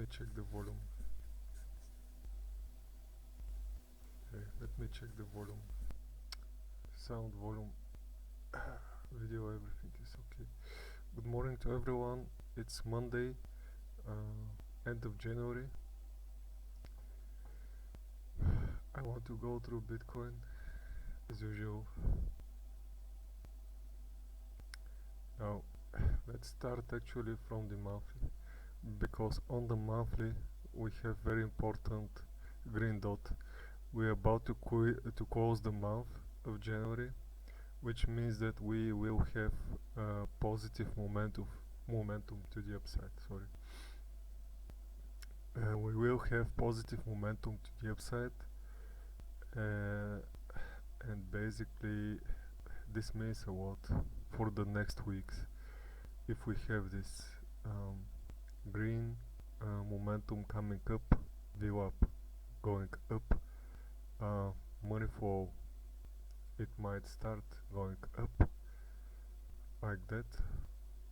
me check the volume. Okay, let me check the volume. Sound volume, video, everything is okay. Good morning to everyone. It's Monday, end of January. I want to go through Bitcoin as usual. Now, let's start actually from the monthly, because on the monthly we have very important green dot. We're about to close the month of January, which means that we will have positive momentum to the upside. Sorry, we will have positive momentum to the upside, and basically this means a lot for the next weeks. If we have this green momentum coming up, VWAP going up, money flow, it might start going up like that,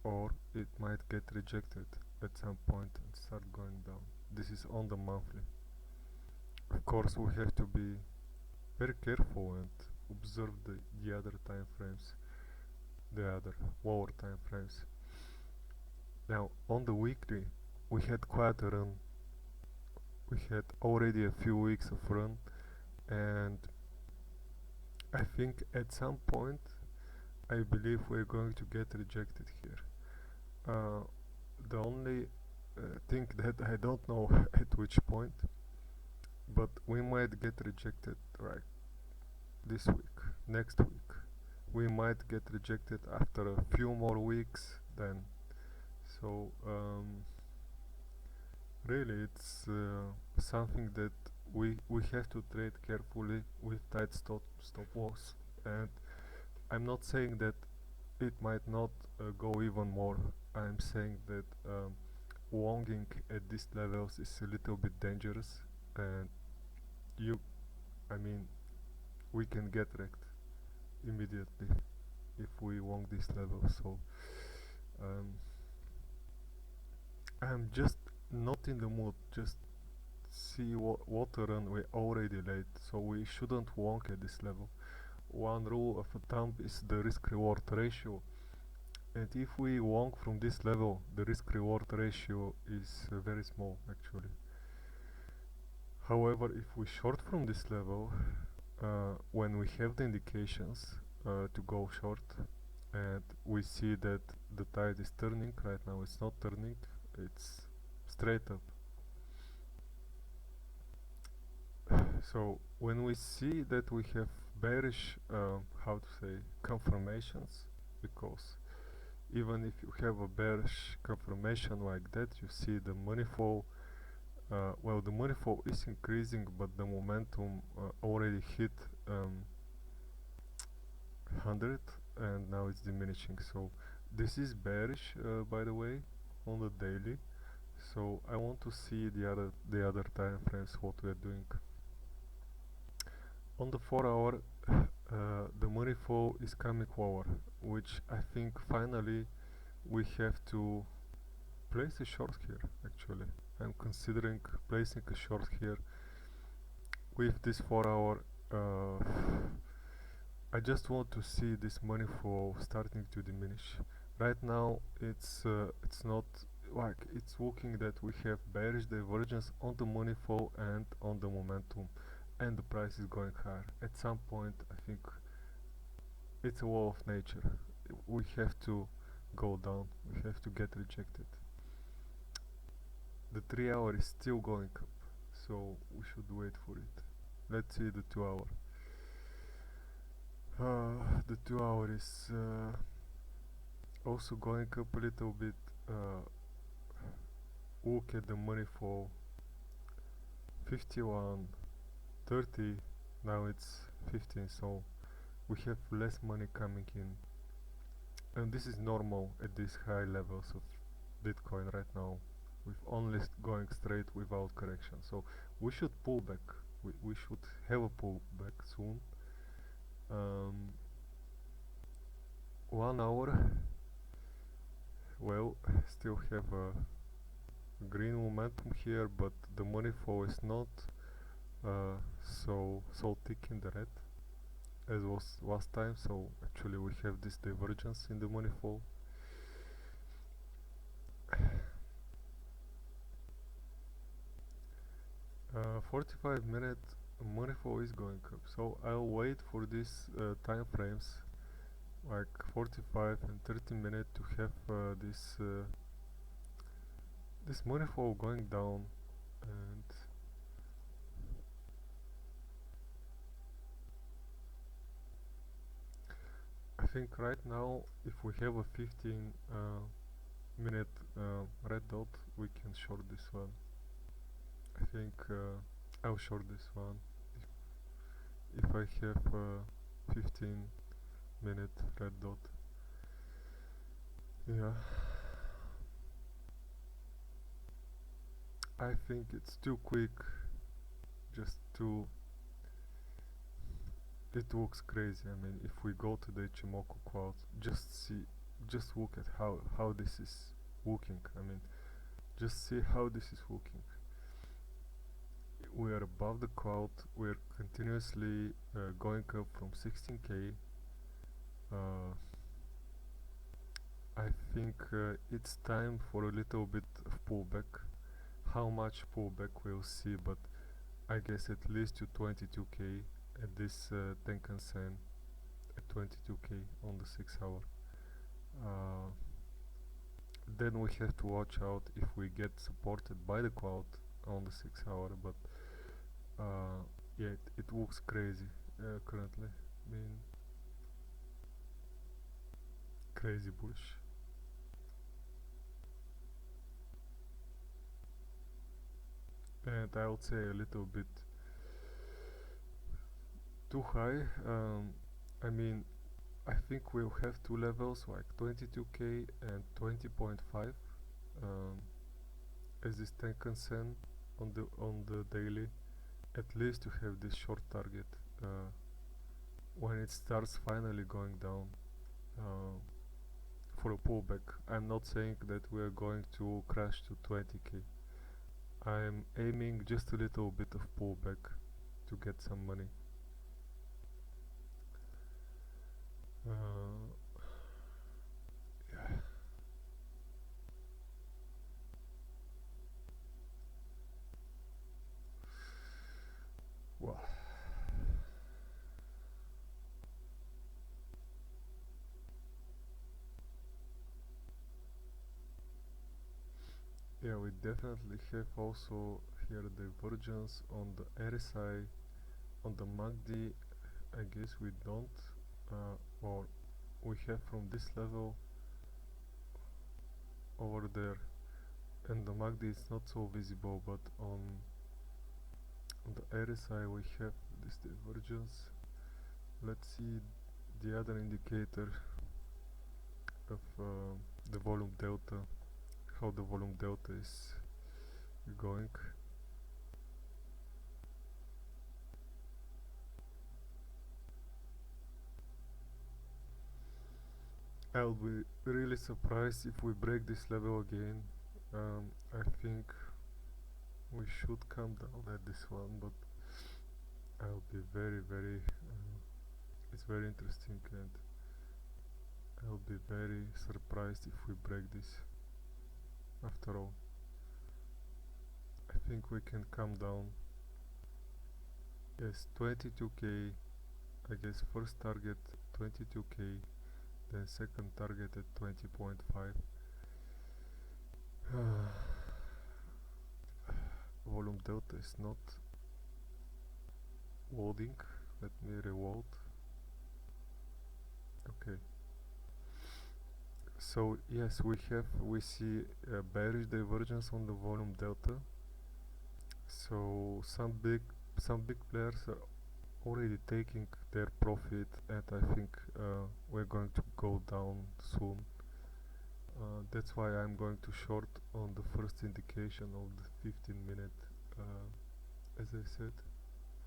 or it might get rejected at some point and start going down. This is on the monthly. Of course, we have to be very careful and observe the other time frames, the other lower time frames. Now, on the weekly, we had quite a run. We had already a few weeks of run, and I think at some point I believe we're going to get rejected here. The only thing that I don't know at which point, but we might get rejected right this week, next week. We might get rejected after a few more weeks then. So really it's something that we have to trade carefully with tight stop loss, and I'm not saying that it might not go even more. I'm saying that longing at these levels is a little bit dangerous, and we can get wrecked immediately if we long this level. So I'm just not in the mood. Just see what run we already late, so we shouldn't long at this level. One rule of thumb is the risk reward ratio, and if we long from this level, the risk reward ratio is very small actually. However, if we short from this level, when we have the indications to go short, and we see that the tide is turning, right now it's not turning, it's straight up. So when we see that we have bearish confirmations, because even if you have a bearish confirmation like that, you see the money flow, well, the money flow is increasing, but the momentum already hit 100 and now it's diminishing. So this is bearish, by the way, on the daily. So I want to see the other time frames, what we are doing. On the 4 hour, the money flow is coming lower, which I think finally we have to place a short here. Actually, I'm considering placing a short here with this 4 hour. I just want to see this money flow starting to diminish. Right now it's not like, it's looking that we have bearish divergence on the money flow and on the momentum, and the price is going higher. At some point, I think it's a law of nature. We have to go down. We have to get rejected. The 3 hour is still going up, so we should wait for it. Let's see the 2 hour. The 2 hour is also going up a little bit. Look at the money flow, 51, 30, now it's 15, so we have less money coming in, and this is normal at these high levels of Bitcoin right now, with only going straight without correction. So we should pull back. We should have a pullback soon. 1 hour, well, still have green momentum here, but the money flow is not so thick in the red as was last time. So actually we have this divergence in the money flow. 45-minute money flow is going up, so I'll wait for these time frames like 45 and 30 minutes to have this money flow going down. And I think right now if we have a 15 minute red dot, we can short this one. I think I'll short this one if I have 15-minute red dot. Yeah, I think it's too quick just to it looks crazy. I mean, if we go to the Ichimoku cloud, just look at how this is working. I mean, just see how this is working. We are above the cloud, we are continuously going up from 16k. I think it's time for a little bit of pullback. How much pullback we'll see, but I guess at least to 22k at this Tenkan-sen, at 22k on the 6 hour. Then we have to watch out if we get supported by the cloud on the 6 hour, but yeah, it looks crazy currently. I mean, crazy bullish. And I would say a little bit too high. I mean, I think we'll have two levels like 22k and 20.5 as this Tenkan-sen on the daily, at least to have this short target when it starts finally going down for a pullback. I'm not saying that we are going to crash to 20k. I'm aiming just a little bit of pullback to get some money. Yeah. Well, yeah, we definitely have also here divergence on the RSI. On the MACD, I guess we don't, or we have from this level over there, and the MACD is not so visible, but on the RSI we have this divergence. Let's see the other indicator of the volume delta, how the volume delta is going. I'll be really surprised if we break this level again. I think we should come down at this one, but I'll be very it's very interesting, and I'll be very surprised if we break this. After all, I think we can come down. Yes, 22k, I guess first target 22k, then second target at 20.5. Volume delta is not loading. Let me reload. Okay. So yes, we see a bearish divergence on the volume delta. So some big players are already taking their profit, and I think we're going to go down soon. That's why I'm going to short on the first indication of the 15-minute. As I said,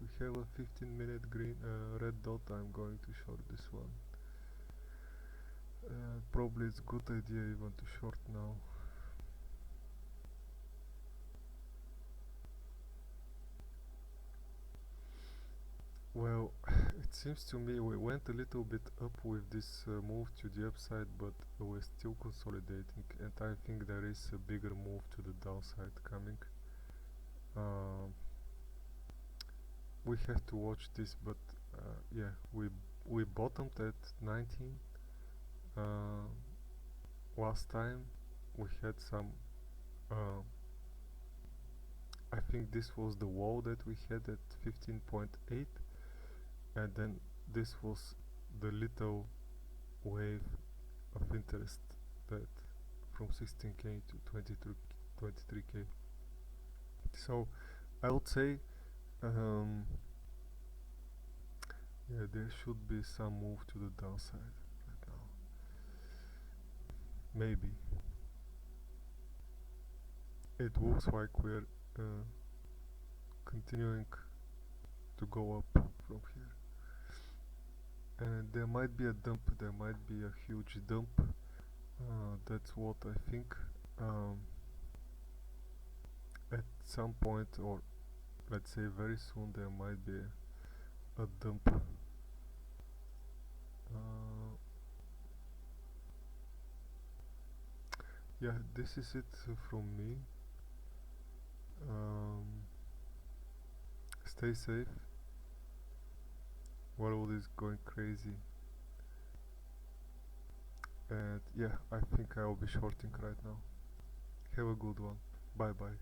we have a 15-minute green red dot. I'm going to short this one. Probably it's a good idea even to short now. seems to me we went a little bit up with this move to the upside, but we're still consolidating, and I think there is a bigger move to the downside coming. We have to watch this, but yeah, we bottomed at 19 last time. We had some I think this was the wall that we had at 15.8, and then this was the little wave of interest that from 16k to 23k. So I would say yeah, there should be some move to the downside right now. Maybe. It looks like we're continuing to go up from here. And there might be a dump, there might be a huge dump. That's what I think. At some point, or let's say very soon, there might be a dump. Yeah, this is it from me. Stay safe. World is going crazy, and yeah, I think I'll be shorting right now. Have a good one. Bye bye.